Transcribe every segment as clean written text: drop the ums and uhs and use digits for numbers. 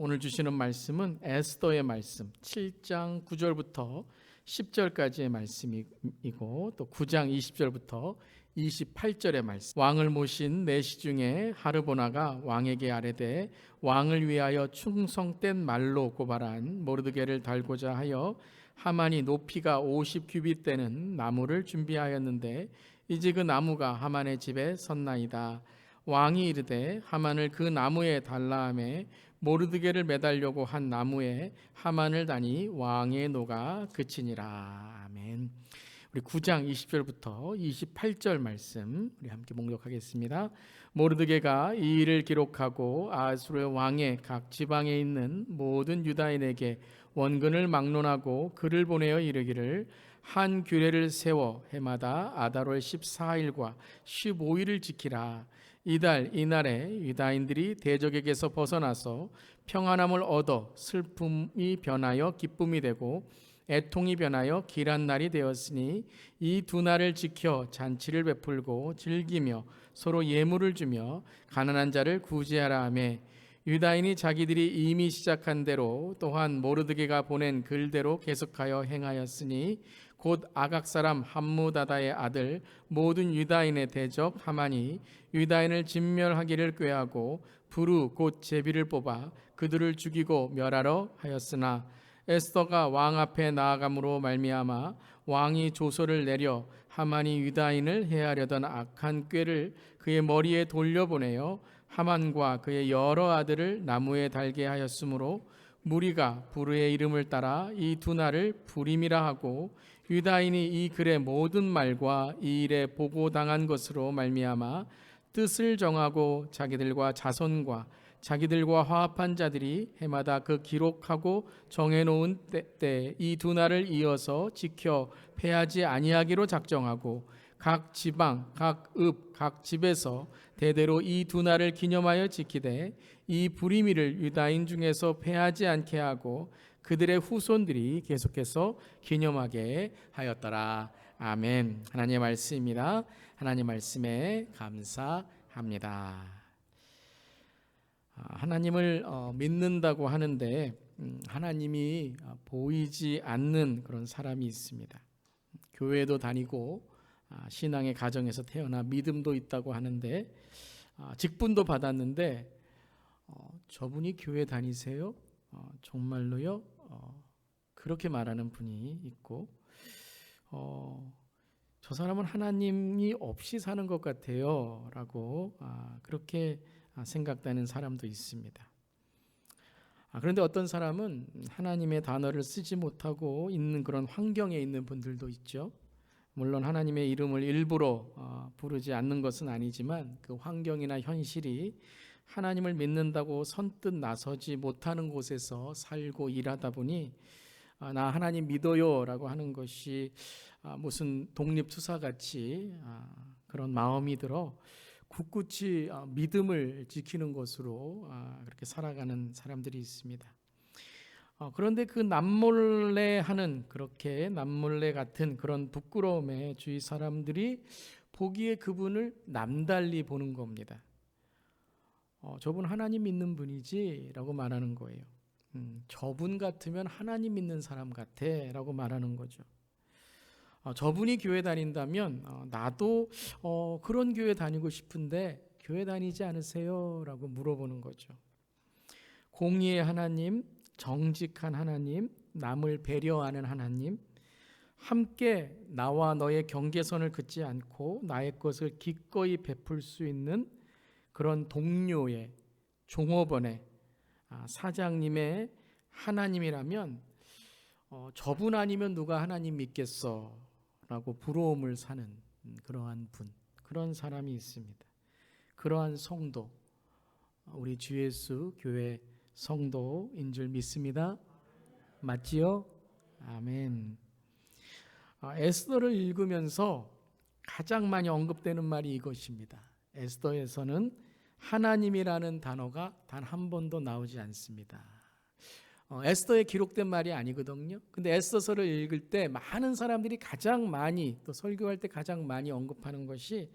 오늘 주시는 말씀은 에스더의 말씀 7장 9절부터 10절까지의 말씀이고 또 9장 20절부터 28절의 말씀. 왕을 모신 내시 중에 하르보나가 왕에게 아뢰되 왕을 위하여 충성된 말로 고발한 모르드게를 달고자 하여 하만이 높이가 50규빗 되는 나무를 준비하였는데 이제 그 나무가 하만의 집에 섰나이다. 왕이 이르되 하만을 그 나무에 달라 하매 모르드게를 매달려고 한 나무에 하만을 다니 왕의 노가 그치니라. 아멘. 우리 9장 20절부터 28절 말씀 우리 함께 봉독하겠습니다. 모르드게가 이 일을 기록하고 아수르 왕의 각 지방에 있는 모든 유다인에게 원근을 막론하고 글을 보내어 이르기를 한 규례를 세워 해마다 아달월 14일과 15일을 지키라. 이달 이날에 유다인들이 대적에게서 벗어나서 평안함을 얻어 슬픔이 변하여 기쁨이 되고 애통이 변하여 길한 날이 되었으니 이 두 날을 지켜 잔치를 베풀고 즐기며 서로 예물을 주며 가난한 자를 구제하라 하매 유다인이 자기들이 이미 시작한 대로 또한 모르드게가 보낸 글대로 계속하여 행하였으니 곧 아각 사람 함무다다의 아들 모든 유다인의 대적 하만이 유다인을 진멸하기를 꾀하고 부르 곧 제비를 뽑아 그들을 죽이고 멸하러 하였으나 에스더가 왕 앞에 나아감으로 말미암아 왕이 조서를 내려 하만이 유다인을 해하려던 악한 꾀를 그의 머리에 돌려보내어 하만과 그의 여러 아들을 나무에 달게 하였으므로 무리가 부르의 이름을 따라 이 두 날을 부림이라 하고 유다인이 이 글의 모든 말과 이 일에 보고당한 것으로 말미암아 뜻을 정하고 자기들과 자손과 자기들과 화합한 자들이 해마다 그 기록하고 정해놓은 때 이 두 날을 이어서 지켜 패하지 아니하기로 작정하고 각 지방, 각 읍, 각 집에서 대대로 이 두 날을 기념하여 지키되 이 부리미를 유다인 중에서 패하지 않게 하고 그들의 후손들이 계속해서 기념하게 하였더라. 아멘. 하나님의 말씀입니다. 하나님 말씀에 감사합니다. 하나님을 믿는다고 하는데 하나님이 보이지 않는 그런 사람이 있습니다. 교회도 다니고 신앙의 가정에서 태어나 믿음도 있다고 하는데 직분도 받았는데 저분이 교회 다니세요? 정말로요? 그렇게 말하는 분이 있고 저 사람은 하나님이 없이 사는 것 같아요 라고 그렇게 생각되는 사람도 있습니다. 그런데 어떤 사람은 하나님의 단어를 쓰지 못하고 있는 그런 환경에 있는 분들도 있죠. 물론 하나님의 이름을 일부러 부르지 않는 것은 아니지만 그 환경이나 현실이 하나님을 믿는다고 선뜻 나서지 못하는 곳에서 살고 일하다 보니 나 하나님 믿어요 라고 하는 것이 무슨 독립투사같이 그런 마음이 들어 굳굳이 믿음을 지키는 것으로 그렇게 살아가는 사람들이 있습니다. 그런데 그 남몰래 하는 그렇게 남몰래 같은 그런 부끄러움에 주위 사람들이 보기에 그분을 남달리 보는 겁니다. 저분 하나님 믿는 분이지 라고 말하는 거예요. 저분 같으면 하나님 믿는 사람 같아 라고 말하는 거죠. 저분이 교회 다닌다면 나도 그런 교회 다니고 싶은데 교회 다니지 않으세요? 라고 물어보는 거죠. 공의의 하나님, 정직한 하나님, 남을 배려하는 하나님, 함께 나와 너의 경계선을 긋지 않고 나의 것을 기꺼이 베풀 수 있는 그런 동료의 종업원의 사장님의 하나님이라면 저분 아니면 누가 하나님 믿겠어 라고 부러움을 사는 그러한 분, 그런 사람이 있습니다. 그러한 성도, 우리 주 예수 교회 성도인 줄 믿습니다. 맞지요? 아멘. 에스더를 읽으면서 가장 많이 언급되는 말이 이것입니다. 에스더에서는 하나님이라는 단어가 단 한 번도 나오지 않습니다. 에스더에 기록된 말이 아니거든요. 근데 에스더서를 읽을 때 많은 사람들이 가장 많이 또 설교할 때 가장 많이 언급하는 것이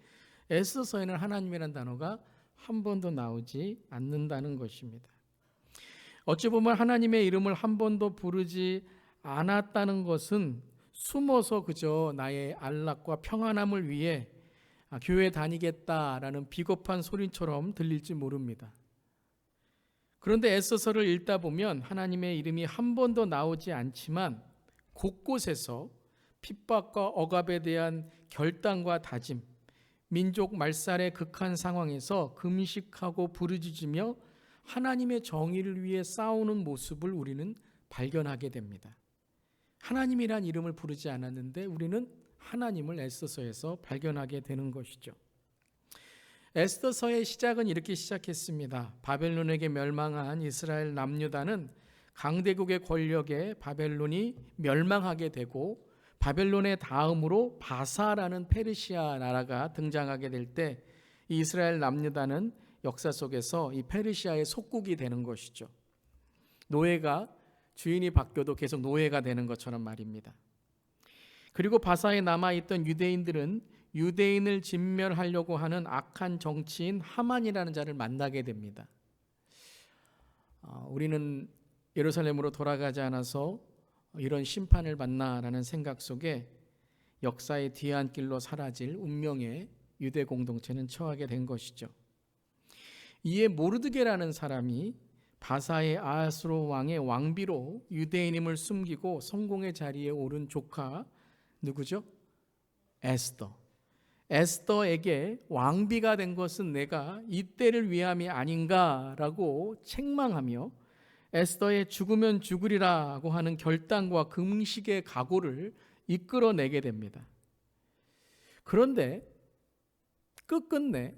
에스더서에는 하나님이라는 단어가 한 번도 나오지 않는다는 것입니다. 어찌 보면 하나님의 이름을 한 번도 부르지 않았다는 것은 숨어서 그저 나의 안락과 평안함을 위해 교회 다니겠다라는 비겁한 소리처럼 들릴지 모릅니다. 그런데 에스더서를 읽다 보면 하나님의 이름이 한 번도 나오지 않지만 곳곳에서 핍박과 억압에 대한 결단과 다짐, 민족 말살의 극한 상황에서 금식하고 부르짖으며 하나님의 정의를 위해 싸우는 모습을 우리는 발견하게 됩니다. 하나님이란 이름을 부르지 않았는데 우리는 하나님을 에스더서에서 발견하게 되는 것이죠. 에스더서의 시작은 이렇게 시작했습니다. 바벨론에게 멸망한 이스라엘 남유다는 강대국의 권력에 바벨론이 멸망하게 되고 바벨론의 다음으로 바사라는 페르시아 나라가 등장하게 될 때 이스라엘 남유다는 역사 속에서 이 페르시아의 속국이 되는 것이죠. 노예가 주인이 바뀌어도 계속 노예가 되는 것처럼 말입니다. 그리고 바사에 남아있던 유대인들은 유대인을 진멸하려고 하는 악한 정치인 하만이라는 자를 만나게 됩니다. 우리는 예루살렘으로 돌아가지 않아서 이런 심판을 받나라는 생각 속에 역사의 뒤안길로 사라질 운명의 유대 공동체는 처하게 된 것이죠. 이에 모르드게라는 사람이 바사의 아하스로 왕의 왕비로 유대인임을 숨기고 성공의 자리에 오른 조카 누구죠? 에스더. 에스더에게 왕비가 된 것은 내가 이때를 위함이 아닌가라고 책망하며 에스더의 죽으면 죽으리라고 하는 결단과 금식의 각오를 이끌어내게 됩니다. 그런데 끝끝내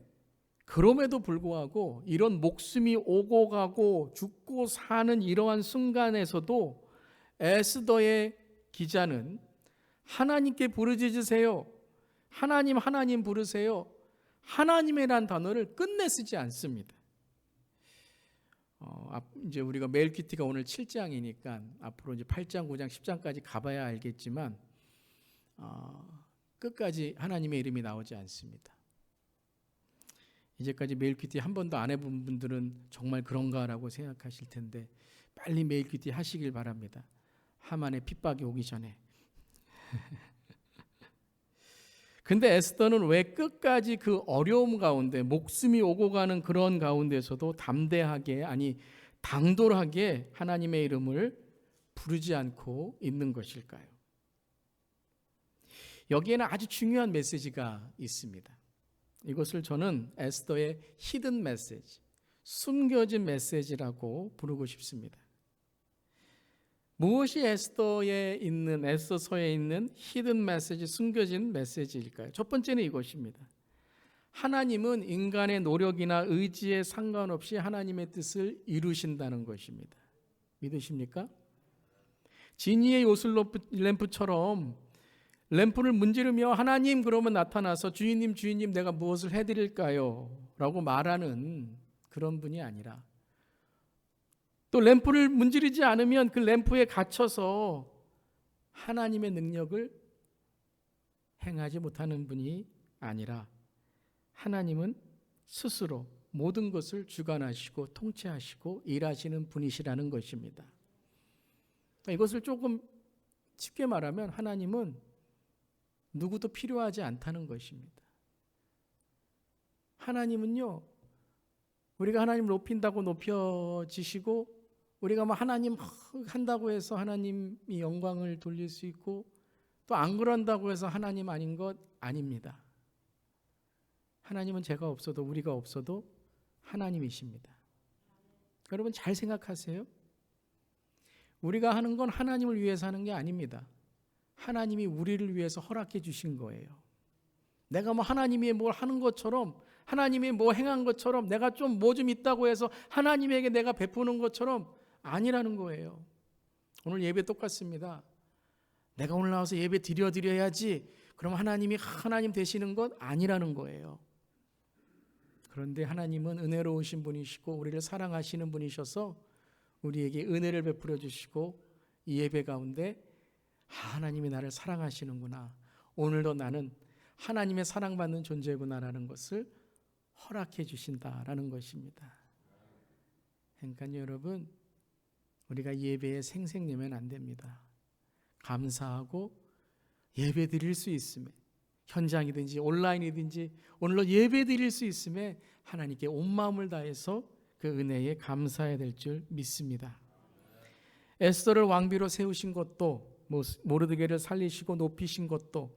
그럼에도 불구하고 이런 목숨이 오고 가고 죽고 사는 이러한 순간에서도 에스더의 기자는 하나님께 부르짖으세요. 하나님 부르세요. 하나님이란 단어를 끝내 쓰지 않습니다. 이제 우리가 멜기티가 오늘 7장이니까 앞으로 이제 8장, 9장, 10장까지 가봐야 알겠지만 끝까지 하나님의 이름이 나오지 않습니다. 이제까지 멜기티 한 번도 안 해본 분들은 정말 그런가라고 생각하실 텐데 빨리 멜기티 하시길 바랍니다. 하만의 핍박이 오기 전에. 근데 에스더는 왜 끝까지 그 어려움 가운데 목숨이 오고 가는 그런 가운데서도 담대하게 아니 당돌하게 하나님의 이름을 부르지 않고 있는 것일까요? 여기에는 아주 중요한 메시지가 있습니다. 이것을 저는 에스더의 히든 메시지, 숨겨진 메시지라고 부르고 싶습니다. 무엇이 에스더서에 있는 히든 메시지, 숨겨진 메시지일까요? 첫 번째는 이것입니다. 하나님은 인간의 노력이나 의지에 상관없이 하나님의 뜻을 이루신다는 것입니다. 믿으십니까? 지니의 요술 램프처럼 램프를 문지르며 하나님 그러면 나타나서 주인님 내가 무엇을 해드릴까요? 라고 말하는 그런 분이 아니라 또 램프를 문지르지 않으면 그 램프에 갇혀서 하나님의 능력을 행하지 못하는 분이 아니라 하나님은 스스로 모든 것을 주관하시고 통치하시고 일하시는 분이시라는 것입니다. 이것을 조금 쉽게 말하면 하나님은 누구도 필요하지 않다는 것입니다. 하나님은요, 우리가 하나님을 높인다고 높여지시고 우리가 하나님 한다고 해서 하나님이 영광을 돌릴 수 있고 또 안 그런다고 해서 하나님 아닌 것 아닙니다. 하나님은 제가 없어도 우리가 없어도 하나님이십니다. 여러분 잘 생각하세요. 우리가 하는 건 하나님을 위해서 하는 게 아닙니다. 하나님이 우리를 위해서 허락해 주신 거예요. 내가 하나님이 뭘 하는 것처럼 하나님이 뭐 행한 것처럼 내가 좀 뭐 좀 있다고 해서 하나님에게 내가 베푸는 것처럼 아니라는 거예요. 오늘 예배 똑같습니다. 내가 오늘 나와서 예배 드려야지. 그럼 하나님이 하나님 되시는 것 아니라는 거예요. 그런데 하나님은 은혜로우신 분이시고 우리를 사랑하시는 분이셔서 우리에게 은혜를 베풀어 주시고 이 예배 가운데 하나님이 나를 사랑하시는구나. 오늘도 나는 하나님의 사랑받는 존재구나라는 것을 허락해 주신다라는 것입니다. 그러니까 여러분 우리가 예배에 생색내면 안 됩니다. 감사하고 예배 드릴 수 있음에, 현장이든지 온라인이든지 오늘로 예배 드릴 수 있음에 하나님께 온 마음을 다해서 그 은혜에 감사해야 될 줄 믿습니다. 에스더를 왕비로 세우신 것도, 모르드게를 살리시고 높이신 것도,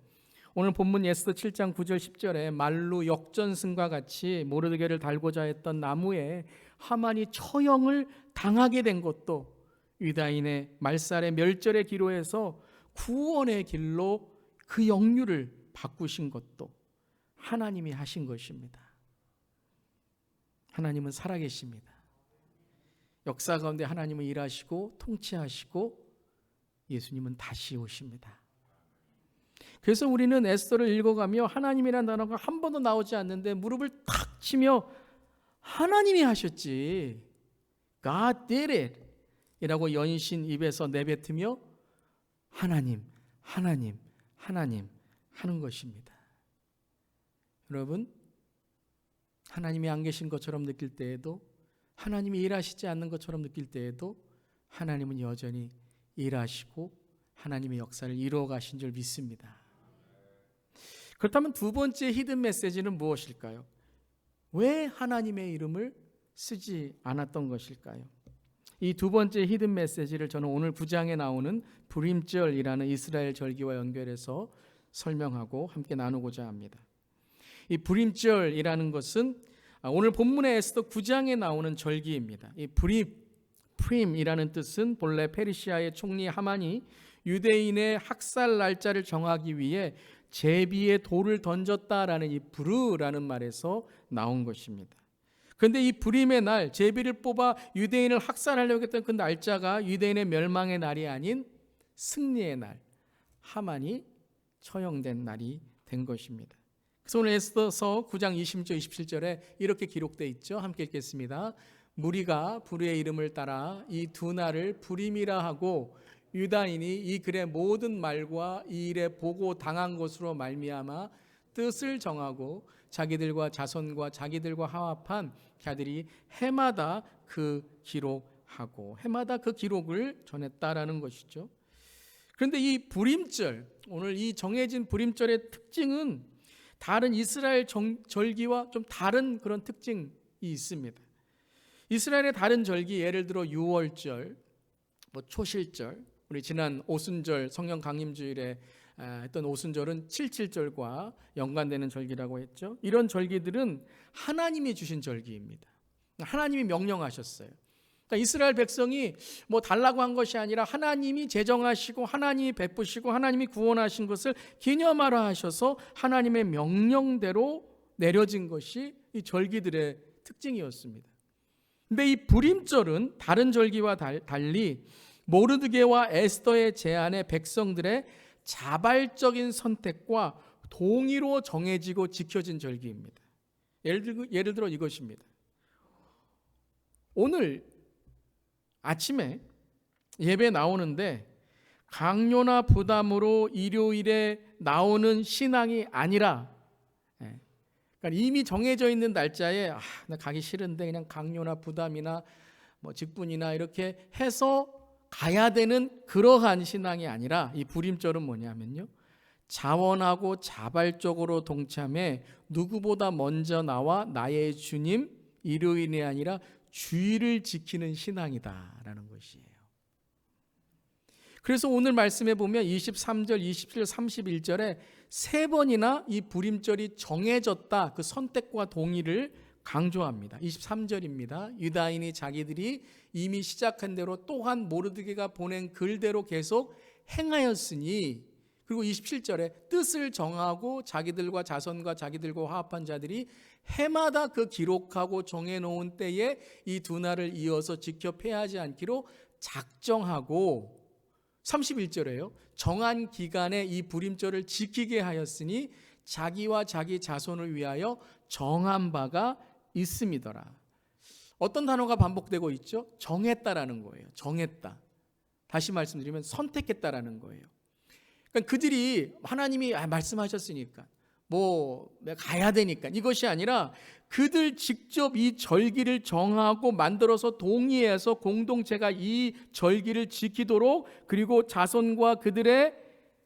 오늘 본문 에스더 7장 9절 10절에 말로 역전승과 같이 모르드게를 달고자 했던 나무에 하만이 처형을 당하게 된 것도, 유다인의 말살의 멸절의 기로에서 구원의 길로 그 역류를 바꾸신 것도 하나님이 하신 것입니다. 하나님은 살아계십니다. 역사 가운데 하나님은 일하시고 통치하시고 예수님은 다시 오십니다. 그래서 우리는 에스더를 읽어가며 하나님이라는 단어가 한 번도 나오지 않는데 무릎을 탁 치며 하나님이 하셨지, God did it 이라고 연신 입에서 내뱉으며 하나님, 하나님, 하나님 하는 것입니다. 여러분, 하나님이 안 계신 것처럼 느낄 때에도, 하나님이 일하시지 않는 것처럼 느낄 때에도 하나님은 여전히 일하시고 하나님의 역사를 이루어 가신 줄 믿습니다. 그렇다면 두 번째 히든 메시지는 무엇일까요? 왜 하나님의 이름을 쓰지 않았던 것일까요? 이 두 번째 히든 메시지를 저는 오늘 9장에 나오는 불임절이라는 이스라엘 절기와 연결해서 설명하고 함께 나누고자 합니다. 이 불임절이라는 것은 오늘 본문의 에스더 9장에 나오는 절기입니다. 이 프림이라는 뜻은 본래 페르시아의 총리 하만이 유대인의 학살 날짜를 정하기 위해 제비에 돌을 던졌다라는 이 부르라는 말에서 나온 것입니다. 그런데 이 불임의 날, 제비를 뽑아 유대인을 학살하려고 했던 그 날짜가 유대인의 멸망의 날이 아닌 승리의 날, 하만이 처형된 날이 된 것입니다. 그래서 오늘 에스더서 9장 26절 27절에 이렇게 기록되어 있죠. 함께 읽겠습니다. 무리가 불의 이름을 따라 이 두 날을 불임이라 하고 유다인이 이 글의 모든 말과 이 일에 보고 당한 것으로 말미암아 뜻을 정하고 자기들과 자손과 자기들과 화합한 자들이 해마다 그 기록하고, 해마다 그 기록을 전했다라는 것이죠. 그런데 이 불임절, 오늘 이 정해진 불임절의 특징은 다른 이스라엘 절기와 좀 다른 그런 특징이 있습니다. 이스라엘의 다른 절기, 예를 들어 유월절, 초실절, 우리 지난 오순절 성령 강림주일에 했던 오순절은 77절과 연관되는 절기라고 했죠. 이런 절기들은 하나님이 주신 절기입니다. 하나님이 명령하셨어요. 그러니까 이스라엘 백성이 뭐 달라고 한 것이 아니라 하나님이 제정하시고 하나님이 베푸시고 하나님이 구원하신 것을 기념하라 하셔서 하나님의 명령대로 내려진 것이 이 절기들의 특징이었습니다. 근데 이 불임절은 다른 절기와 달리 모르드게와 에스더의 제안에 백성들의 자발적인 선택과 동의로 정해지고 지켜진 절기입니다. 예를 들어 이것입니다. 오늘 아침에 예배 나오는데 강요나 부담으로 일요일에 나오는 신앙이 아니라, 그러니까 이미 정해져 있는 날짜에 나 가기 싫은데 그냥 강요나 부담이나 뭐 직분이나 이렇게 해서 가야 되는 그러한 신앙이 아니라, 이 불임절은 뭐냐면요, 자원하고 자발적으로 동참해 누구보다 먼저 나와 나의 주님, 일요일이 아니라 주일을 지키는 신앙이다라는 것이에요. 그래서 오늘 말씀에 보면 23절, 27절, 31절에 세 번이나 이 불임절이 정해졌다, 그 선택과 동의를 강조합니다. 23절입니다. 유다인이 자기들이 이미 시작한 대로 또한 모르드게가 보낸 글대로 계속 행하였으니, 그리고 27절에 뜻을 정하고 자기들과 자손과 자기들과 화합한 자들이 해마다 그 기록하고 정해놓은 때에 이 두 날을 이어서 지켜 패하지 않기로 작정하고, 31절에요. 정한 기간에 이 불임절을 지키게 하였으니 자기와 자기 자손을 위하여 정한 바가 있음이더라. 어떤 단어가 반복되고 있죠? 정했다라는 거예요. 정했다. 다시 말씀드리면 선택했다라는 거예요. 그러니까 그들이 하나님이 말씀하셨으니까, 내가 가야 되니까, 이것이 아니라 그들 직접 이 절기를 정하고 만들어서 동의해서 공동체가 이 절기를 지키도록, 그리고 자손과 그들의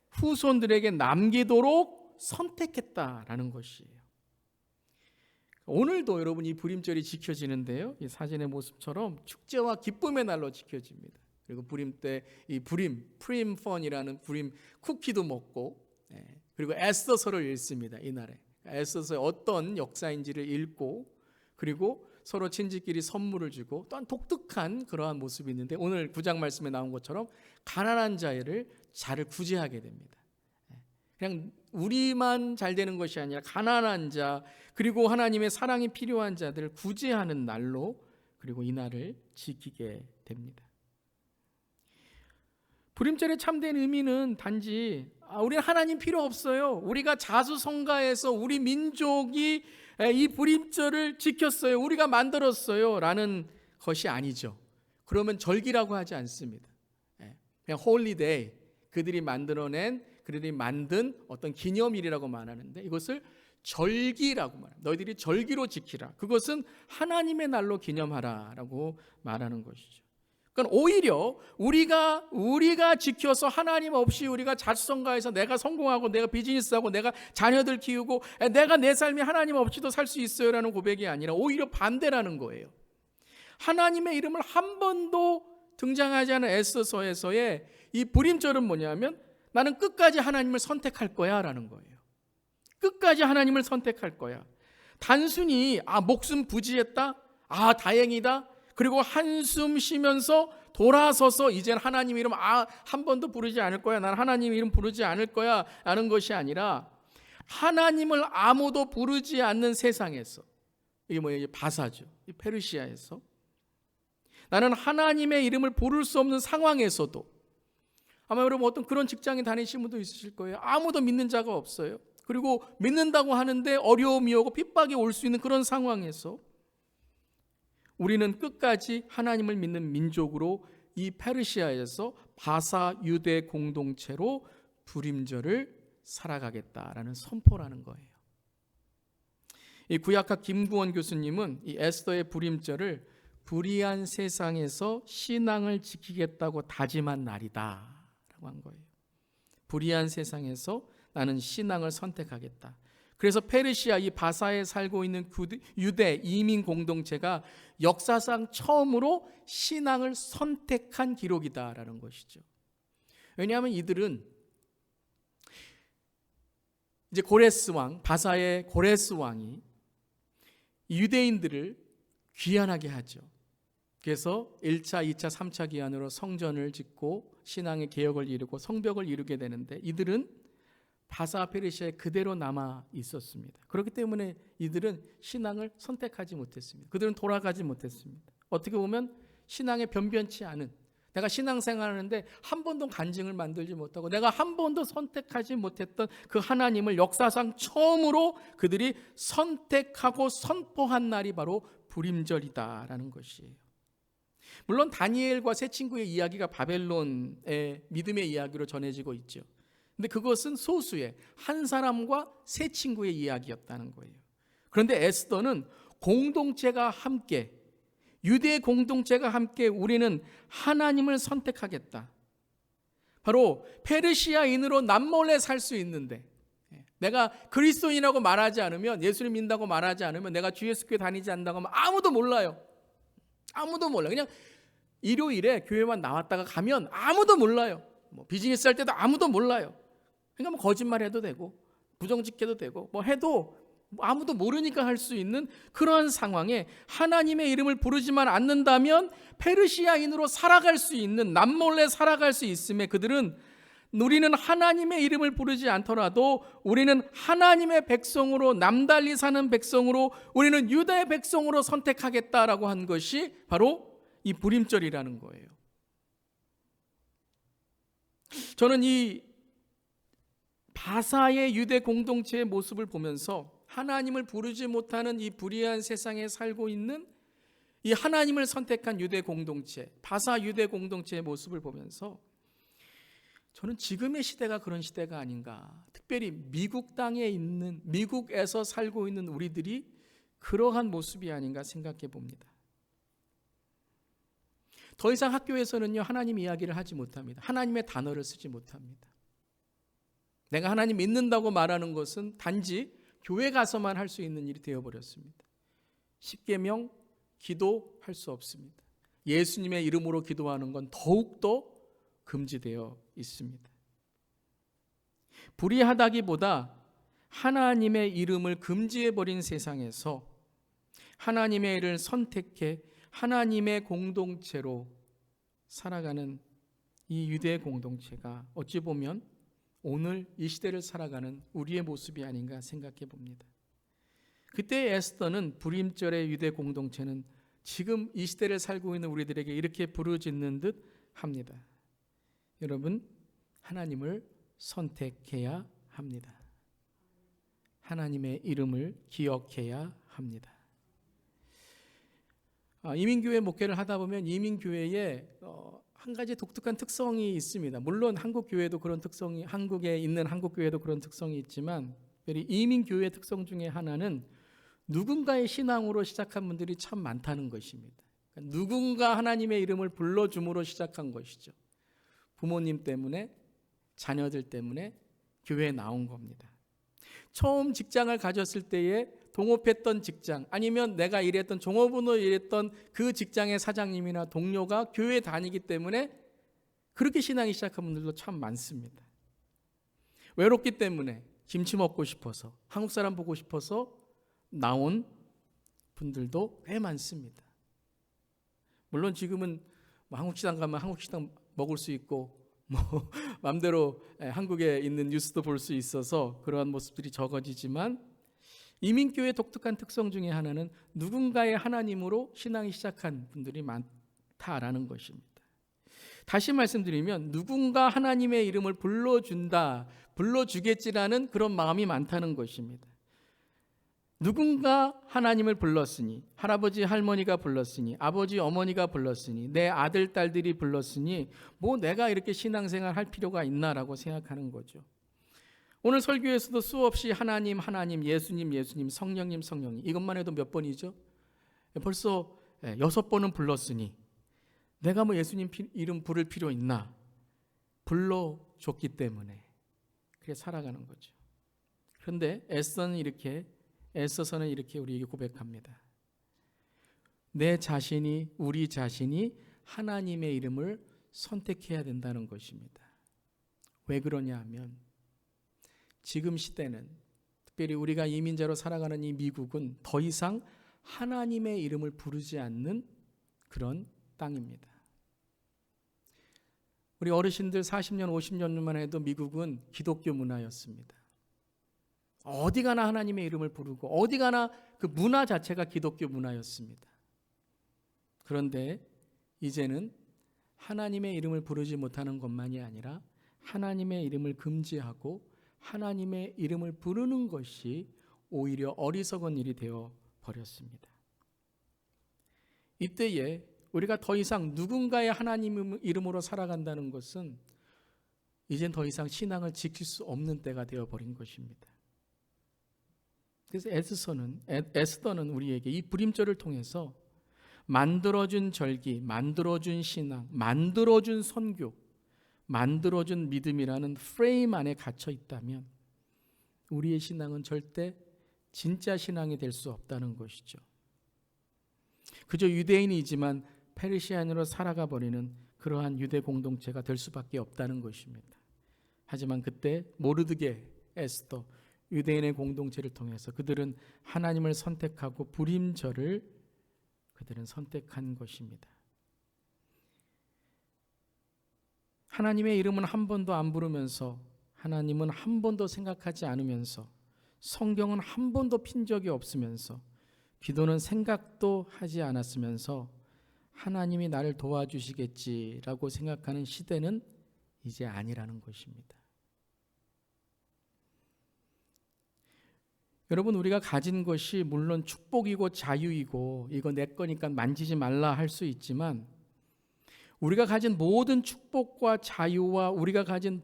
후손들에게 남기도록 선택했다라는 것이에요. 오늘도 여러분 이 부림절이 지켜지는데요, 이 사진의 모습처럼 축제와 기쁨의 날로 지켜집니다. 그리고 부림 때 이 프림 펀이라는 부림 쿠키도 먹고, 그리고 에스더서를 읽습니다. 이날에 에스더서의 어떤 역사인지를 읽고, 그리고 서로 친지끼리 선물을 주고, 또한 독특한 그러한 모습이 있는데, 오늘 9장 말씀에 나온 것처럼 가난한 자를 구제하게 됩니다. 그냥 우리만 잘 되는 것이 아니라 가난한 자, 그리고 하나님의 사랑이 필요한 자들을 구제하는 날로, 그리고 이 날을 지키게 됩니다. 부림절의 참된 의미는 단지 우리는 하나님 필요 없어요, 우리가 자수성가해서 우리 민족이 이 부림절을 지켰어요, 우리가 만들었어요 라는 것이 아니죠. 그러면 절기라고 하지 않습니다. 그냥 홀리데이, 그들이 만든 어떤 기념일이라고 말하는데, 이것을 절기라고 말합니다. 너희들이 절기로 지키라, 그것은 하나님의 날로 기념하라라고 말하는 것이죠. 그러니까 오히려 우리가 지켜서 하나님 없이 우리가 자수성가해서 내가 성공하고 내가 비즈니스하고 내가 자녀들 키우고 내가 내 삶이 하나님 없이도 살 수 있어요라는 고백이 아니라 오히려 반대라는 거예요. 하나님의 이름을 한 번도 등장하지 않은 에스더서에서의 이 부림절은 뭐냐면, 나는 끝까지 하나님을 선택할 거야 라는 거예요. 끝까지 하나님을 선택할 거야. 단순히 목숨 부지했다, 다행이다, 그리고 한숨 쉬면서 돌아서서 이제는 하나님 이름 한 번도 부르지 않을 거야, 난 하나님 이름 부르지 않을 거야 라는 것이 아니라, 하나님을 아무도 부르지 않는 세상에서, 이게 뭐예요? 바사죠. 이 페르시아에서 나는 하나님의 이름을 부를 수 없는 상황에서도, 아마 여러분 어떤 그런 직장에 다니시는 분도 있으실 거예요. 아무도 믿는 자가 없어요. 그리고 믿는다고 하는데 어려움이 오고 핍박이 올 수 있는 그런 상황에서 우리는 끝까지 하나님을 믿는 민족으로 이 페르시아에서 바사 유대 공동체로 부림절을 살아가겠다라는 선포라는 거예요. 이 구약학 김구원 교수님은 이 에스더의 부림절을 불의한 세상에서 신앙을 지키겠다고 다짐한 날이다 라고 한 거예요. 불의한 세상에서 나는 신앙을 선택하겠다. 그래서 페르시아 이 바사에 살고 있는 유대 이민 공동체가 역사상 처음으로 신앙을 선택한 기록이다라는 것이죠. 왜냐하면 이들은 이제 바사의 고레스 왕이 유대인들을 귀환하게 하죠. 그래서 1차, 2차, 3차 귀환으로 성전을 짓고 신앙의 개혁을 이루고 성벽을 이루게 되는데, 이들은 바사 페르시아에 그대로 남아 있었습니다. 그렇기 때문에 이들은 신앙을 선택하지 못했습니다. 그들은 돌아가지 못했습니다. 어떻게 보면 신앙에 변변치 않은, 내가 신앙생활하는데 한 번도 간증을 만들지 못하고 내가 한 번도 선택하지 못했던 그 하나님을 역사상 처음으로 그들이 선택하고 선포한 날이 바로 부림절이다라는 것이에요. 물론 다니엘과 세 친구의 이야기가 바벨론의 믿음의 이야기로 전해지고 있죠. 근데 그것은 소수의 한 사람과 세 친구의 이야기였다는 거예요. 그런데 에스더는 공동체가 함께, 유대 공동체가 함께 우리는 하나님을 선택하겠다. 바로 페르시아인으로 남몰래 살 수 있는데, 내가 그리스도인이라고 말하지 않으면, 예수를 믿는다고 말하지 않으면, 내가 주 예수교회 다니지 않는다고 하면 아무도 몰라요. 아무도 몰라요. 그냥 일요일에 교회만 나왔다가 가면 아무도 몰라요. 비즈니스 할 때도 아무도 몰라요. 그러니까 거짓말해도 되고 부정직해도 되고 해도 아무도 모르니까 할 수 있는 그러한 상황에 하나님의 이름을 부르지만 않는다면 페르시아인으로 살아갈 수 있는, 남몰래 살아갈 수 있음에 그들은, 우리는 하나님의 이름을 부르지 않더라도 우리는 하나님의 백성으로, 남달리 사는 백성으로, 우리는 유다의 백성으로 선택하겠다라고 한 것이 바로 이 부림절이라는 거예요. 저는 이 바사의 유대 공동체의 모습을 보면서 하나님을 부르지 못하는 이 불의한 세상에 살고 있는 이 하나님을 선택한 유대 공동체, 바사 유대 공동체의 모습을 보면서 저는 지금의 시대가 그런 시대가 아닌가. 특별히 미국 땅에 있는, 미국에서 살고 있는 우리들이 그러한 모습이 아닌가 생각해 봅니다. 더 이상 학교에서는요, 하나님 이야기를 하지 못합니다. 하나님의 단어를 쓰지 못합니다. 내가 하나님 믿는다고 말하는 것은 단지 교회 가서만 할 수 있는 일이 되어버렸습니다. 십계명 기도할 수 없습니다. 예수님의 이름으로 기도하는 건 더욱더 금지되어 있습니다. 불의하다기보다 하나님의 이름을 금지해버린 세상에서 하나님의 일을 선택해 하나님의 공동체로 살아가는 이 유대 공동체가 어찌 보면 오늘 이 시대를 살아가는 우리의 모습이 아닌가 생각해 봅니다. 그때 에스더는 불임절의 유대 공동체는 지금 이 시대를 살고 있는 우리들에게 이렇게 부르짖는 듯 합니다. 여러분, 하나님을 선택해야 합니다. 하나님의 이름을 기억해야 합니다. 이민교회 목회를 하다 보면 이민교회에 한 가지 독특한 특성이 있습니다. 물론 한국교회도 그런 특성이, 한국에 있는 한국교회도 그런 특성이 있지만 특별히 이민교회의 특성 중에 하나는 누군가의 신앙으로 시작한 분들이 참 많다는 것입니다. 그러니까 누군가 하나님의 이름을 불러줌으로 시작한 것이죠. 부모님 때문에, 자녀들 때문에 교회에 나온 겁니다. 처음 직장을 가졌을 때에 동업했던 직장, 아니면 내가 일했던 종업원으로 일했던 그 직장의 사장님이나 동료가 교회에 다니기 때문에 그렇게 신앙이 시작한 분들도 참 많습니다. 외롭기 때문에 김치 먹고 싶어서, 한국 사람 보고 싶어서 나온 분들도 꽤 많습니다. 물론 지금은 한국 식당 가면 한국 식당 먹을 수 있고 마음대로 한국에 있는 뉴스도 볼 수 있어서 그러한 모습들이 적어지지만 이민교회의 독특한 특성 중에 하나는 누군가의 하나님으로 신앙이 시작한 분들이 많다라는 것입니다. 다시 말씀드리면 누군가 하나님의 이름을 불러준다, 불러주겠지라는 그런 마음이 많다는 것입니다. 누군가 하나님을 불렀으니, 할아버지 할머니가 불렀으니, 아버지 어머니가 불렀으니, 내 아들 딸들이 불렀으니 뭐 내가 이렇게 신앙생활 할 필요가 있나라고 생각하는 거죠. 오늘 설교에서도 수없이 하나님 하나님, 예수님 예수님, 성령님 성령님, 이것만 해도 몇 번이죠? 벌써 6번은 불렀으니 내가 뭐 예수님 이름 부를 필요 있나? 불러줬기 때문에 그렇게 살아가는 거죠. 그런데 애써서는 이렇게 우리에게 고백합니다. 내 자신이, 우리 자신이 하나님의 이름을 선택해야 된다는 것입니다. 왜 그러냐 하면 지금 시대는, 특별히 우리가 이민자로 살아가는 이 미국은 더 이상 하나님의 이름을 부르지 않는 그런 땅입니다. 우리 어르신들 40년, 50년만 해도 미국은 기독교 문화였습니다. 어디 가나 하나님의 이름을 부르고 어디 가나 그 문화 자체가 기독교 문화였습니다. 그런데 이제는 하나님의 이름을 부르지 못하는 것만이 아니라 하나님의 이름을 금지하고 하나님의 이름을 부르는 것이 오히려 어리석은 일이 되어 버렸습니다. 이때에 우리가 더 이상 누군가의 하나님 이름으로 살아간다는 것은 이젠 더 이상 신앙을 지킬 수 없는 때가 되어 버린 것입니다. 그래서 에스더는 우리에게 이 불임절을 통해서 만들어준 절기, 만들어준 신앙, 만들어준 선교, 만들어준 믿음이라는 프레임 안에 갇혀 있다면 우리의 신앙은 절대 진짜 신앙이 될 수 없다는 것이죠. 그저 유대인이지만 페르시안으로 살아가 버리는 그러한 유대 공동체가 될 수밖에 없다는 것입니다. 하지만 그때 모르드게, 에스더, 유대인의 공동체를 통해서 그들은 하나님을 선택하고 불임절을 그들은 선택한 것입니다. 하나님의 이름은 한 번도 안 부르면서, 하나님은 한 번도 생각하지 않으면서, 성경은 한 번도 핀 적이 없으면서, 기도는 생각도 하지 않았으면서 하나님이 나를 도와주시겠지라고 생각하는 시대는 이제 아니라는 것입니다. 여러분, 우리가 가진 것이 물론 축복이고 자유이고 이거 내 거니까 만지지 말라 할 수 있지만 우리가 가진 모든 축복과 자유와 우리가 가진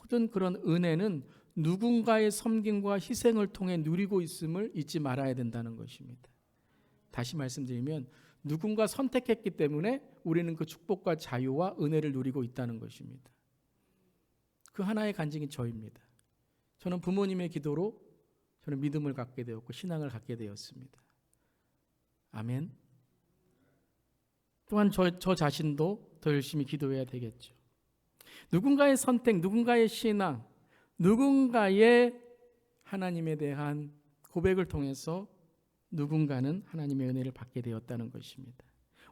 모든 그런 은혜는 누군가의 섬김과 희생을 통해 누리고 있음을 잊지 말아야 된다는 것입니다. 다시 말씀드리면 누군가 선택했기 때문에 우리는 그 축복과 자유와 은혜를 누리고 있다는 것입니다. 그 하나의 간증이 저입니다. 저는 부모님의 기도로 저는 믿음을 갖게 되었고 신앙을 갖게 되었습니다. 아멘. 또한 저 자신도 더 열심히 기도해야 되겠죠. 누군가의 선택, 누군가의 신앙, 누군가의 하나님에 대한 고백을 통해서 누군가는 하나님의 은혜를 받게 되었다는 것입니다.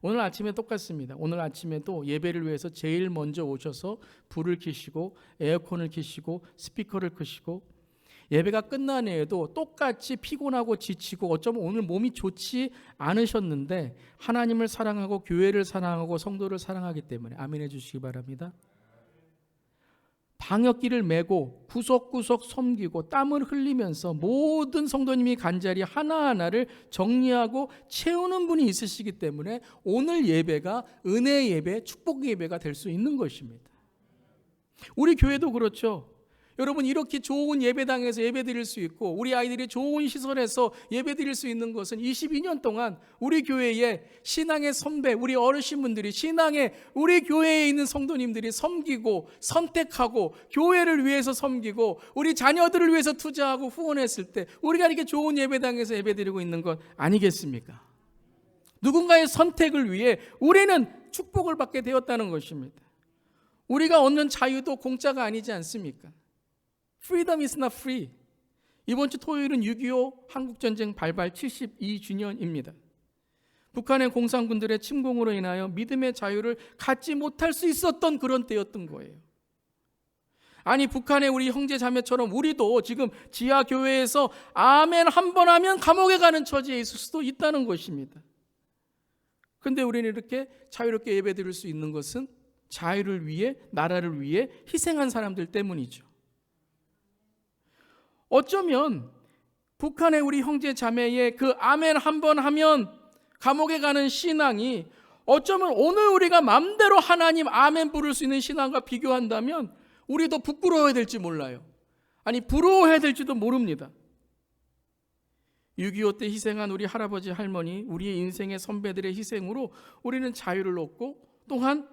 오늘 아침에 똑같습니다. 오늘 아침에도 예배를 위해서 제일 먼저 오셔서 불을 켜시고 에어컨을 켜시고 스피커를 끄시고 예배가 끝난 후에도 똑같이 피곤하고 지치고 어쩌면 오늘 몸이 좋지 않으셨는데 하나님을 사랑하고 교회를 사랑하고 성도를 사랑하기 때문에 아멘 해주시기 바랍니다. 방역기를 메고 구석구석 섬기고 땀을 흘리면서 모든 성도님이 간절히 하나하나를 정리하고 채우는 분이 있으시기 때문에 오늘 예배가 은혜 예배, 축복 예배가 될 수 있는 것입니다. 우리 교회도 그렇죠. 여러분 이렇게 좋은 예배당에서 예배드릴 수 있고 우리 아이들이 좋은 시설에서 예배드릴 수 있는 것은 22년 동안 우리 교회의 신앙의 선배, 우리 어르신분들이 신앙의 우리 교회에 있는 성도님들이 섬기고 선택하고 교회를 위해서 섬기고 우리 자녀들을 위해서 투자하고 후원했을 때 우리가 이렇게 좋은 예배당에서 예배드리고 있는 것 아니겠습니까? 누군가의 선택을 위해 우리는 축복을 받게 되었다는 것입니다. 우리가 얻는 자유도 공짜가 아니지 않습니까? Freedom is not free. 이번 주 토요일은 6.25 한국전쟁 발발 72주년입니다. 북한의 공산군들의 침공으로 인하여 믿음의 자유를 갖지 못할 수 있었던 그런 때였던 거예요. 아니 북한의 우리 형제 자매처럼 우리도 지금 지하교회에서 아멘 한 번 하면 감옥에 가는 처지에 있을 수도 있다는 것입니다. 그런데 우리는 이렇게 자유롭게 예배드릴 수 있는 것은 자유를 위해 나라를 위해 희생한 사람들 때문이죠. 어쩌면 북한의 우리 형제 자매의 그 아멘 한 번 하면 감옥에 가는 신앙이 어쩌면 오늘 우리가 마음대로 하나님 아멘 부를 수 있는 신앙과 비교한다면 우리도 부끄러워야 될지 몰라요. 아니 부러워해야 될지도 모릅니다. 6.25 때 희생한 우리 할아버지 할머니, 우리의 인생의 선배들의 희생으로 우리는 자유를 얻고 또한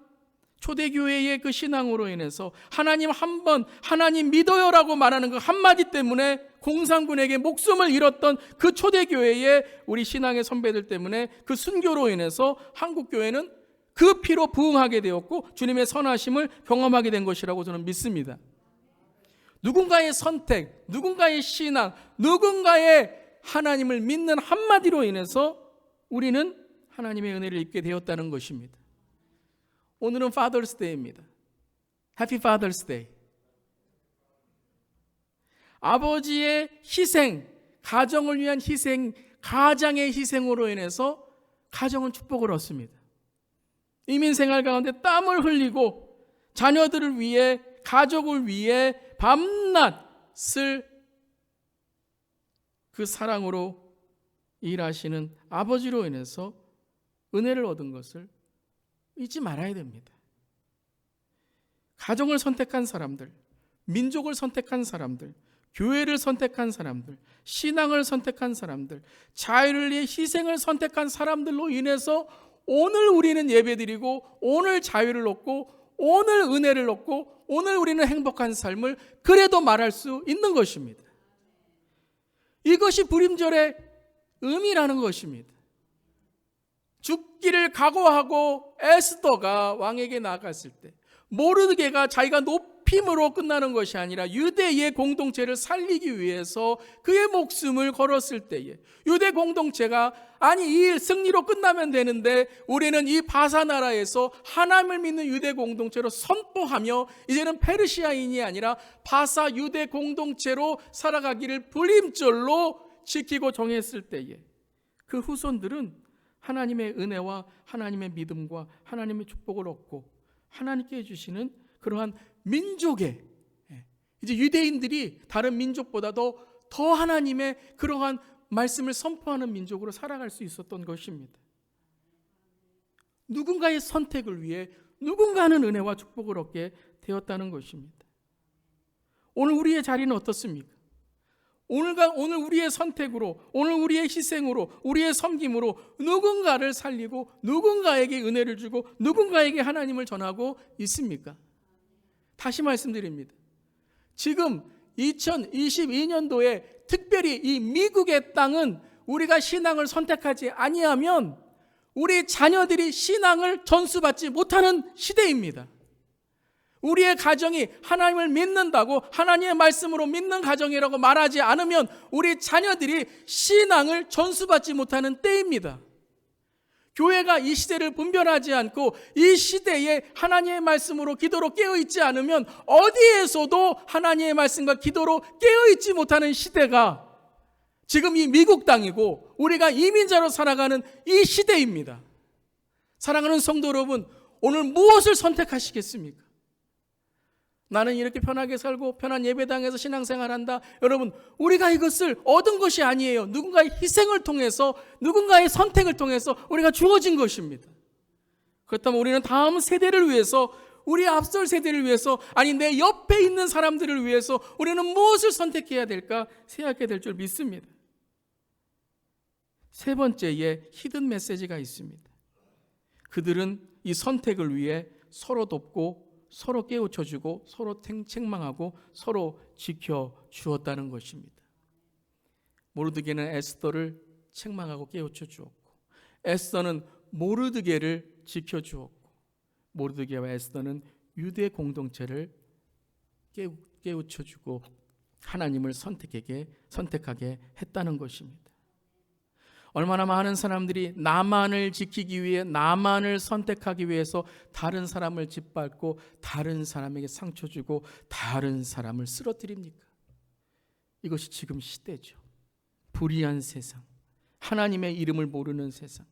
초대교회의 그 신앙으로 인해서 하나님 한 번, 하나님 믿어요라고 말하는 그 한마디 때문에 공산군에게 목숨을 잃었던 그 초대교회의 우리 신앙의 선배들 때문에 그 순교로 인해서 한국교회는 그 피로 부흥하게 되었고 주님의 선하심을 경험하게 된 것이라고 저는 믿습니다. 누군가의 선택, 누군가의 신앙, 누군가의 하나님을 믿는 한마디로 인해서 우리는 하나님의 은혜를 입게 되었다는 것입니다. 오늘은 Father's Day입니다. Happy Father's Day. 아버지의 희생, 가정을 위한 희생, 가장의 희생으로 인해서 가정은 축복을 얻습니다. 이민생활 가운데 땀을 흘리고 자녀들을 위해, 가족을 위해 밤낮을 그 사랑으로 일하시는 아버지로 인해서 은혜를 얻은 것을 잊지 말아야 됩니다. 가정을 선택한 사람들, 민족을 선택한 사람들, 교회를 선택한 사람들, 신앙을 선택한 사람들, 자유를 위해 희생을 선택한 사람들로 인해서 오늘 우리는 예배드리고 오늘 자유를 얻고 오늘 은혜를 얻고 오늘 우리는 행복한 삶을 그래도 말할 수 있는 것입니다. 이것이 불임절의 의미라는 것입니다. 죽기를 각오하고 에스더가 왕에게 나갔을 때 모르드게가 자기가 높임으로 끝나는 것이 아니라 유대의 공동체를 살리기 위해서 그의 목숨을 걸었을 때에 유대 공동체가 아니 이 승리로 끝나면 되는데 우리는 이 바사 나라에서 하나님을 믿는 유대 공동체로 선포하며 이제는 페르시아인이 아니라 바사 유대 공동체로 살아가기를 불임절로 지키고 정했을 때에 그 후손들은 하나님의 은혜와 하나님의 믿음과 하나님의 축복을 얻고 하나님께 해주시는 그러한 민족의 이제 유대인들이 다른 민족보다도 더 하나님의 그러한 말씀을 선포하는 민족으로 살아갈 수 있었던 것입니다. 누군가의 선택을 위해 누군가는 은혜와 축복을 얻게 되었다는 것입니다. 오늘 우리의 자리는 어떻습니까? 오늘 우리의 선택으로, 오늘 우리의 희생으로, 우리의 섬김으로 누군가를 살리고 누군가에게 은혜를 주고 누군가에게 하나님을 전하고 있습니까? 다시 말씀드립니다. 지금 2022년도에 특별히 이 미국의 땅은 우리가 신앙을 선택하지 아니하면 우리 자녀들이 신앙을 전수받지 못하는 시대입니다. 우리의 가정이 하나님을 믿는다고 하나님의 말씀으로 믿는 가정이라고 말하지 않으면 우리 자녀들이 신앙을 전수받지 못하는 때입니다. 교회가 이 시대를 분별하지 않고 이 시대에 하나님의 말씀으로 기도로 깨어있지 않으면 어디에서도 하나님의 말씀과 기도로 깨어있지 못하는 시대가 지금 이 미국 땅이고 우리가 이민자로 살아가는 이 시대입니다. 사랑하는 성도 여러분, 오늘 무엇을 선택하시겠습니까? 나는 이렇게 편하게 살고 편한 예배당에서 신앙생활한다. 여러분, 우리가 이것을 얻은 것이 아니에요. 누군가의 희생을 통해서, 누군가의 선택을 통해서 우리가 주어진 것입니다. 그렇다면 우리는 다음 세대를 위해서, 우리 앞설 세대를 위해서, 아니 내 옆에 있는 사람들을 위해서 우리는 무엇을 선택해야 될까 생각해야 될 줄 믿습니다. 세 번째에 히든 메시지가 있습니다. 그들은 이 선택을 위해 서로 돕고 서로 깨우쳐주고 서로 책망하고 서로 지켜주었다는 것입니다. 모르드게는 에스더를 책망하고 깨우쳐 주었고 에스더는 모르드게를 지켜주었고 모르드게와 에스더는 유대 공동체를 깨우쳐주고 하나님을 선택하게 했다는 것입니다. 얼마나 많은 사람들이 나만을 지키기 위해 나만을 선택하기 위해서 다른 사람을 짓밟고 다른 사람에게 상처 주고 다른 사람을 쓰러뜨립니까? 이것이 지금 시대죠. 불의한 세상, 하나님의 이름을 모르는 세상,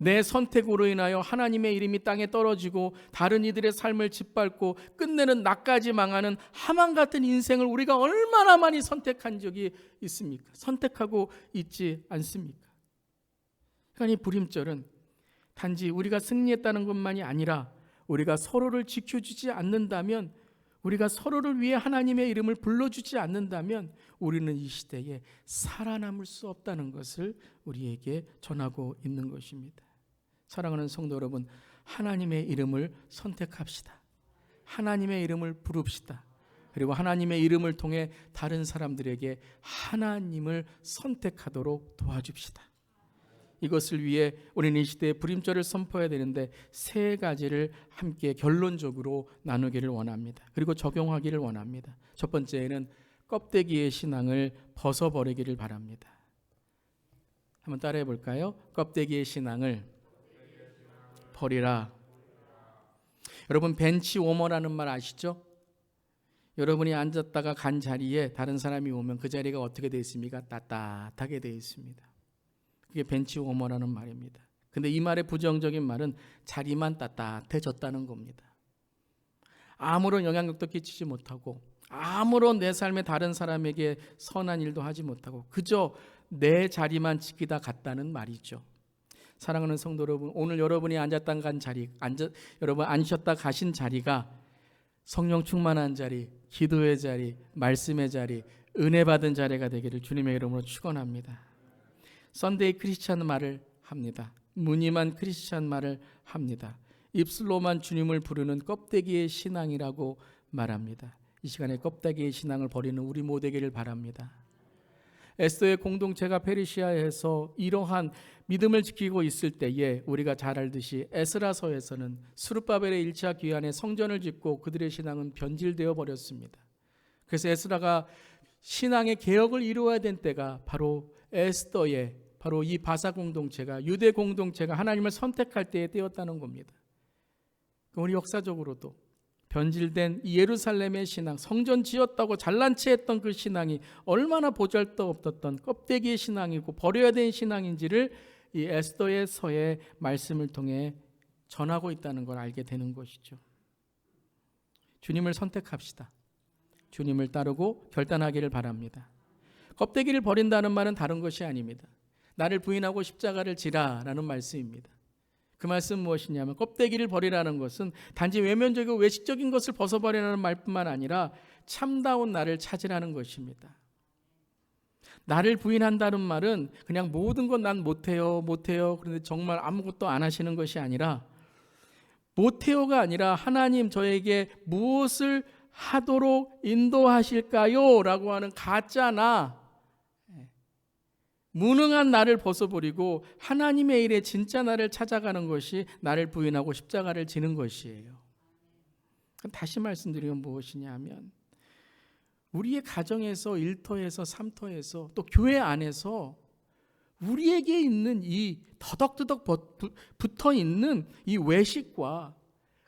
내 선택으로 인하여 하나님의 이름이 땅에 떨어지고 다른 이들의 삶을 짓밟고 끝내는 나까지 망하는 하만 같은 인생을 우리가 얼마나 많이 선택한 적이 있습니까? 선택하고 있지 않습니까? 그러니까 이 불임절은 단지 우리가 승리했다는 것만이 아니라 우리가 서로를 지켜주지 않는다면, 우리가 서로를 위해 하나님의 이름을 불러주지 않는다면 우리는 이 시대에 살아남을 수 없다는 것을 우리에게 전하고 있는 것입니다. 사랑하는 성도 여러분, 하나님의 이름을 선택합시다. 하나님의 이름을 부릅시다. 그리고 하나님의 이름을 통해 다른 사람들에게 하나님을 선택하도록 도와줍시다. 이것을 위해 우리는 이 시대에 불임절을 선포해야 되는데 세 가지를 함께 결론적으로 나누기를 원합니다. 그리고 적용하기를 원합니다. 첫 번째는 껍데기의 신앙을 벗어버리기를 바랍니다. 한번 따라해 볼까요? 껍데기의 신앙을 버리라. 여러분, 벤치 워머라는 말 아시죠? 여러분이 앉았다가 간 자리에 다른 사람이 오면 그 자리가 어떻게 되어 있습니까? 따뜻하게 되어 있습니다. 그게 벤치 워머라는 말입니다. 근데 이 말의 부정적인 말은 자리만 따뜻해졌다는 겁니다. 아무런 영향력도 끼치지 못하고 아무런 내 삶에 다른 사람에게 선한 일도 하지 못하고 그저 내 자리만 지키다 갔다는 말이죠. 사랑하는 성도 여러분, 오늘 여러분이 여러분 앉으셨다 가신 자리가 성령 충만한 자리, 기도의 자리, 말씀의 자리, 은혜 받은 자리가 되기를 주님의 이름으로 축원합니다. 썬데이 크리스찬 말을 합니다. 무늬만 크리스찬 말을 합니다. 입술로만 주님을 부르는 껍데기의 신앙이라고 말합니다. 이 시간에 껍데기의 신앙을 버리는 우리 모두 되기를 바랍니다. 에스더의 공동체가 페르시아에서 이러한 믿음을 지키고 있을 때에 우리가 잘 알듯이 에스라서에서는 스룹바벨의 1차 귀환에 성전을 짓고 그들의 신앙은 변질되어 버렸습니다. 그래서 에스라가 신앙의 개혁을 이루어야 된 때가 바로 에스더의 바로 이 바사 공동체가 유대 공동체가 하나님을 선택할 때에 되었다는 겁니다. 우리 역사적으로도 변질된 이 예루살렘의 신앙, 성전 지었다고 잘난 체 했던 그 신앙이 얼마나 보잘것없었던 껍데기의 신앙이고 버려야 되는 신앙인지를 이 에스더의 서의 말씀을 통해 전하고 있다는 걸 알게 되는 것이죠. 주님을 선택합시다. 주님을 따르고 결단하기를 바랍니다. 껍데기를 버린다는 말은 다른 것이 아닙니다. 나를 부인하고 십자가를 지라라는 말씀입니다. 그 말씀 무엇이냐면 껍데기를 버리라는 것은 단지 외면적이고 외식적인 것을 벗어버리라는 말뿐만 아니라 참다운 나를 찾으라는 것입니다. 나를 부인한다는 말은 그냥 모든 건 난 못해요 그런데 정말 아무것도 안 하시는 것이 아니라, 못해요가 아니라 하나님 저에게 무엇을 하도록 인도하실까요? 라고 하는 가짜 나, 무능한 나를 벗어버리고 하나님의 일에 진짜 나를 찾아가는 것이 나를 부인하고 십자가를 지는 것이에요. 다시 말씀드리면 무엇이냐 하면 우리의 가정에서, 일터에서, 삼터에서, 또 교회 안에서 우리에게 있는 이 더덕더덕 붙어 있는 이 외식과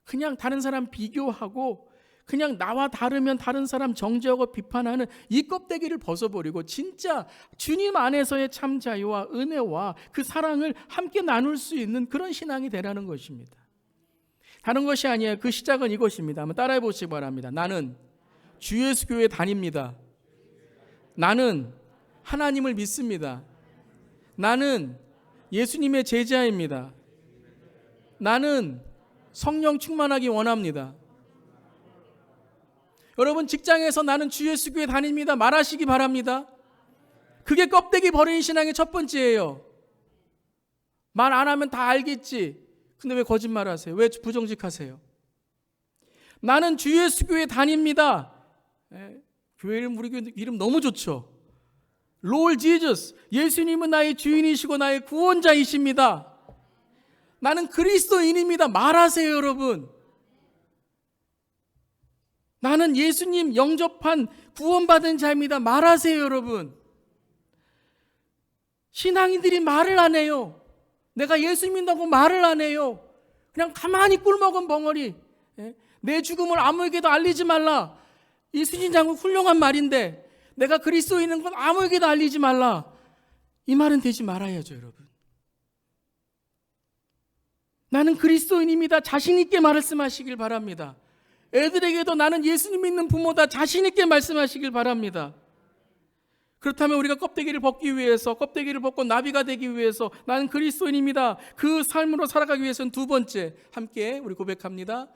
그냥 다른 사람 비교하고 그냥 나와 다르면 다른 사람 정죄하고 비판하는 이 껍데기를 벗어버리고 진짜 주님 안에서의 참 자유와 은혜와 그 사랑을 함께 나눌 수 있는 그런 신앙이 되라는 것입니다. 다른 것이 아니에요. 그 시작은 이것입니다. 한번 따라해 보시기 바랍니다. 나는 주 예수 교회 다닙니다. 나는 하나님을 믿습니다. 나는 예수님의 제자입니다. 나는 성령 충만하기 원합니다. 여러분, 직장에서 나는 주 예수 교회 다닙니다 말하시기 바랍니다. 그게 껍데기 버리는 신앙의 첫 번째예요. 말 안 하면 다 알겠지. 근데 왜 거짓말하세요? 왜 부정직하세요? 나는 주 예수 교회 다닙니다. 교회 이름, 우리 교회 이름 너무 좋죠. Lord Jesus, 예수님은 나의 주인이시고 나의 구원자이십니다. 나는 그리스도인입니다 말하세요. 여러분, 나는 예수님 영접한 구원받은 자입니다 말하세요. 여러분, 신앙인들이 말을 안 해요. 내가 예수 믿는다고 말을 안 해요. 그냥 가만히 꿀먹은 벙어리. 내 죽음을 아무에게도 알리지 말라. 이 수진장군 훌륭한 말인데 내가 그리스도인인 건 아무에게도 알리지 말라. 이 말은 되지 말아야죠. 여러분, 나는 그리스도인입니다 자신 있게 말씀하시길 바랍니다. 애들에게도 나는 예수님 믿는 부모다 자신 있게 말씀하시길 바랍니다. 그렇다면 우리가 껍데기를 벗기 위해서, 껍데기를 벗고 나비가 되기 위해서 나는 그리스도인입니다 그 삶으로 살아가기 위해서는 두 번째, 함께 우리 고백합니다.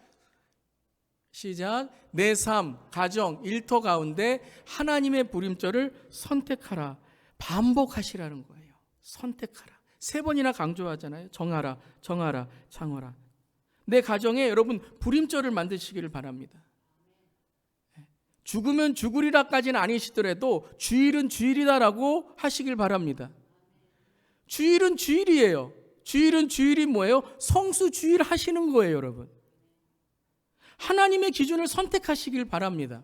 시작. 내 삶, 가정, 일터 가운데 하나님의 부름절을 선택하라. 반복하시라는 거예요. 선택하라. 3번이나 강조하잖아요. 정하라, 정하라, 창하라. 내 가정에 여러분 부름절을 만드시기를 바랍니다. 죽으면 죽으리라까지는 아니시더라도 주일은 주일이다라고 하시길 바랍니다. 주일은 주일이에요. 주일은 주일이 뭐예요? 성수 주일 하시는 거예요. 여러분, 하나님의 기준을 선택하시길 바랍니다.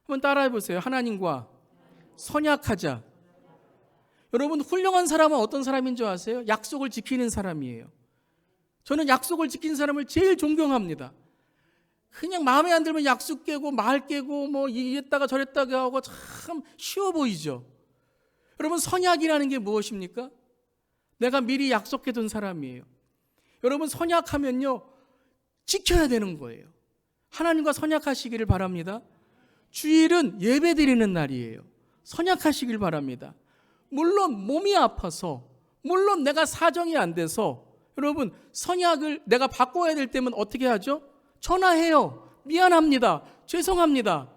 한번 따라해 보세요. 하나님과 선약하자. 여러분, 훌륭한 사람은 어떤 사람인 줄 아세요? 약속을 지키는 사람이에요. 저는 약속을 지킨 사람을 제일 존경합니다. 그냥 마음에 안 들면 약속 깨고 말 깨고 뭐 이랬다가 저랬다가 하고 참 쉬워 보이죠. 여러분, 선약이라는 게 무엇입니까? 내가 미리 약속해둔 사람이에요. 여러분, 선약하면요 지켜야 되는 거예요. 하나님과 선약하시기를 바랍니다. 주일은 예배 드리는 날이에요. 선약하시길 바랍니다. 물론 몸이 아파서, 물론 내가 사정이 안 돼서 여러분 선약을 내가 바꿔야 될 때면 어떻게 하죠? 전화해요. 미안합니다. 죄송합니다.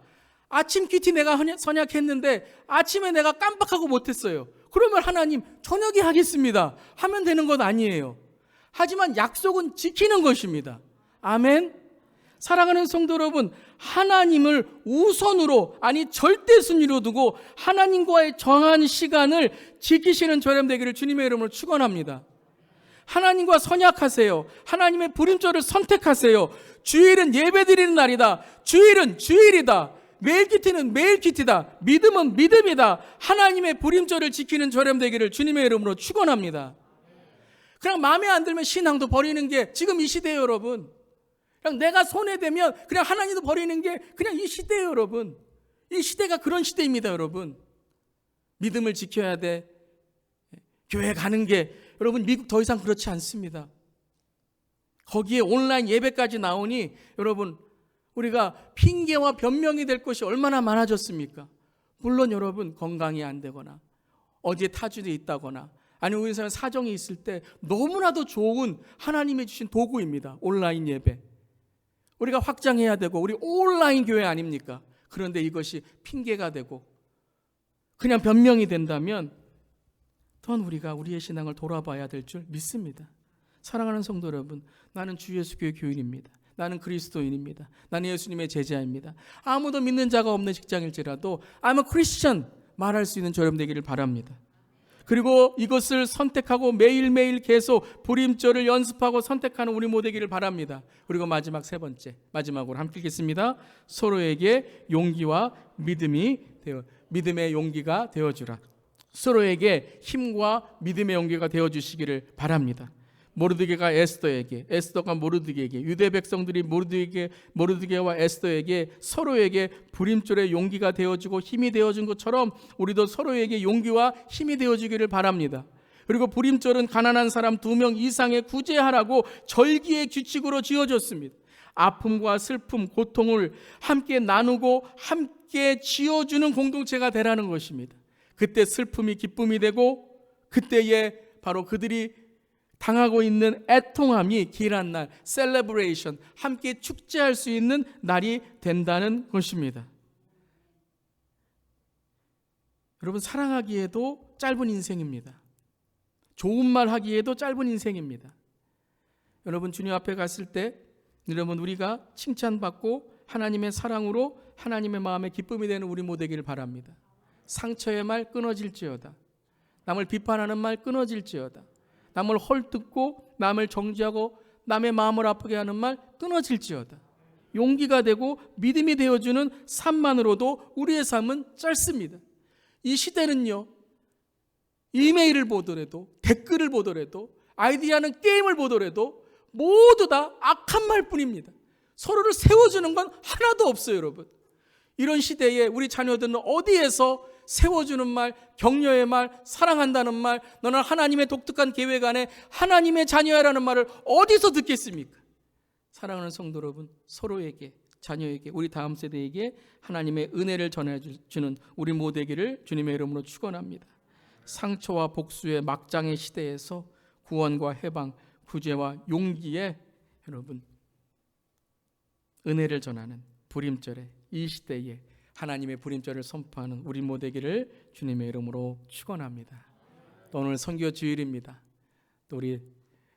아침 큐티 내가 선약했는데 아침에 내가 깜빡하고 못했어요. 그러면 하나님 저녁에 하겠습니다 하면 되는 것 아니에요. 하지만 약속은 지키는 것입니다. 아멘. 사랑하는 성도 여러분, 하나님을 우선으로, 아니 절대 순위로 두고 하나님과의 정한 시간을 지키시는 저렴 되기를 주님의 이름으로 축원합니다. 하나님과 선약하세요. 하나님의 부름절을 선택하세요. 주일은 예배드리는 날이다. 주일은 주일이다. 매일 큐티는 매일 큐티다. 믿음은 믿음이다. 하나님의 부름절을 지키는 저렴 되기를 주님의 이름으로 축원합니다. 그냥 마음에 안 들면 신앙도 버리는 게 지금 이 시대예요. 여러분, 그냥 내가 손해되면 그냥 하나님도 버리는 게 그냥 이 시대예요. 여러분, 이 시대가 그런 시대입니다. 여러분, 믿음을 지켜야 돼. 교회 가는 게, 여러분 미국 더 이상 그렇지 않습니다. 거기에 온라인 예배까지 나오니 여러분 우리가 핑계와 변명이 될 것이 얼마나 많아졌습니까? 물론 여러분 건강이 안 되거나 어디에 타주에 있다거나 아니면 우리 삶에 사정이 있을 때 너무나도 좋은 하나님이 주신 도구입니다. 온라인 예배. 우리가 확장해야 되고 우리 온라인 교회 아닙니까? 그런데 이것이 핑계가 되고 그냥 변명이 된다면 또한 우리가 우리의 신앙을 돌아봐야 될 줄 믿습니다. 사랑하는 성도 여러분, 나는 주 예수 교회 교인입니다. 나는 그리스도인입니다. 나는 예수님의 제자입니다. 아무도 믿는 자가 없는 직장일지라도 I'm a Christian 말할 수 있는 저 여러분 되기를 바랍니다. 그리고 이것을 선택하고 매일매일 계속 부림절을 연습하고 선택하는 우리 모두 되기를 바랍니다. 그리고 마지막 세 번째, 마지막으로 함께 읽겠습니다. 서로에게 용기와 믿음의 용기가 되어주라. 서로에게 힘과 믿음의 용기가 되어주시기를 바랍니다. 모르드게가 에스더에게, 에스더가 모르드게에게, 유대 백성들이 모르드게와 에스더에게 서로에게 부림절의 용기가 되어주고 힘이 되어준 것처럼 우리도 서로에게 용기와 힘이 되어주기를 바랍니다. 그리고 부림절은 가난한 사람 2명 이상의 구제하라고 절기의 규칙으로 지어졌습니다. 아픔과 슬픔, 고통을 함께 나누고 함께 지어주는 공동체가 되라는 것입니다. 그때 슬픔이 기쁨이 되고 그때에 바로 그들이 당하고 있는 애통함이 길한 날, 셀레브레이션, 함께 축제할 수 있는 날이 된다는 것입니다. 여러분, 사랑하기에도 짧은 인생입니다. 좋은 말 하기에도 짧은 인생입니다. 여러분, 주님 앞에 갔을 때 여러분 우리가 칭찬받고 하나님의 사랑으로 하나님의 마음에 기쁨이 되는 우리 모두 되기를 바랍니다. 상처의 말 끊어질지어다. 남을 비판하는 말 끊어질지어다. 남을 헐뜯고 남을 정죄하고 남의 마음을 아프게 하는 말 끊어질지어다. 용기가 되고 믿음이 되어주는 삶만으로도 우리의 삶은 짧습니다. 이 시대는요, 이메일을 보더라도 댓글을 보더라도 아이디어하는 게임을 보더라도 모두 다 악한 말뿐입니다. 서로를 세워주는 건 하나도 없어요. 여러분, 이런 시대에 우리 자녀들은 어디에서 세워주는 말, 격려의 말, 사랑한다는 말, 너는 하나님의 독특한 계획 안에 하나님의 자녀야라는 말을 어디서 듣겠습니까? 사랑하는 성도 여러분, 서로에게, 자녀에게, 우리 다음 세대에게 하나님의 은혜를 전해주는 우리 모두 되기를 주님의 이름으로 축원합니다. 상처와 복수의 막장의 시대에서 구원과 해방, 구제와 용기에 여러분 은혜를 전하는 부림절의 이 시대에 하나님의 부림절을 선포하는 우리 모두 되기를 주님의 이름으로 축원합니다. 또 오늘 선교 주일입니다. 또 우리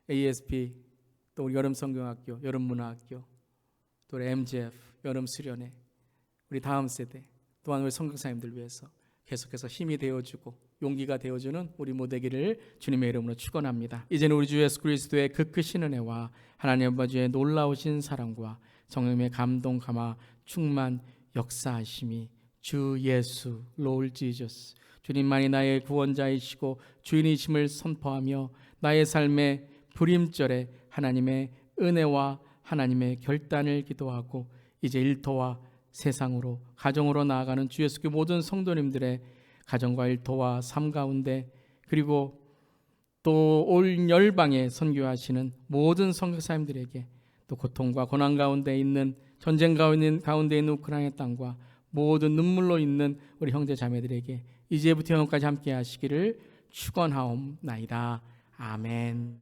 ASP, 또 우리 여름성경학교, 여름문화학교, 또 우리 MGF, 여름수련회, 우리 다음 세대, 또한 우리 선교사님들 위해서 계속해서 힘이 되어주고 용기가 되어주는 우리 모두 되기를 주님의 이름으로 축원합니다. 이제는 우리 주 예수 그리스도의 그 크신 은혜와 하나님 아버지의 놀라우신 사랑과 성령의 감동, 감화, 충만, 역사하심이 주 예수, Lord Jesus, 주님만이 나의 구원자이시고 주인이심을 선포하며 나의 삶의 부림절에 하나님의 은혜와 하나님의 결단을 기도하고 이제 일터와 세상으로, 가정으로 나아가는 주 예수교 모든 성도님들의 가정과 일터와 삶 가운데, 그리고 또 올 열방에 선교하시는 모든 선교사님들에게, 또 고통과 고난 가운데 있는, 전쟁 가운데 있는 우크라이나 땅과 모든 눈물로 있는 우리 형제 자매들에게 이제부터 영원까지 함께 하시기를 축원하옵나이다. 아멘.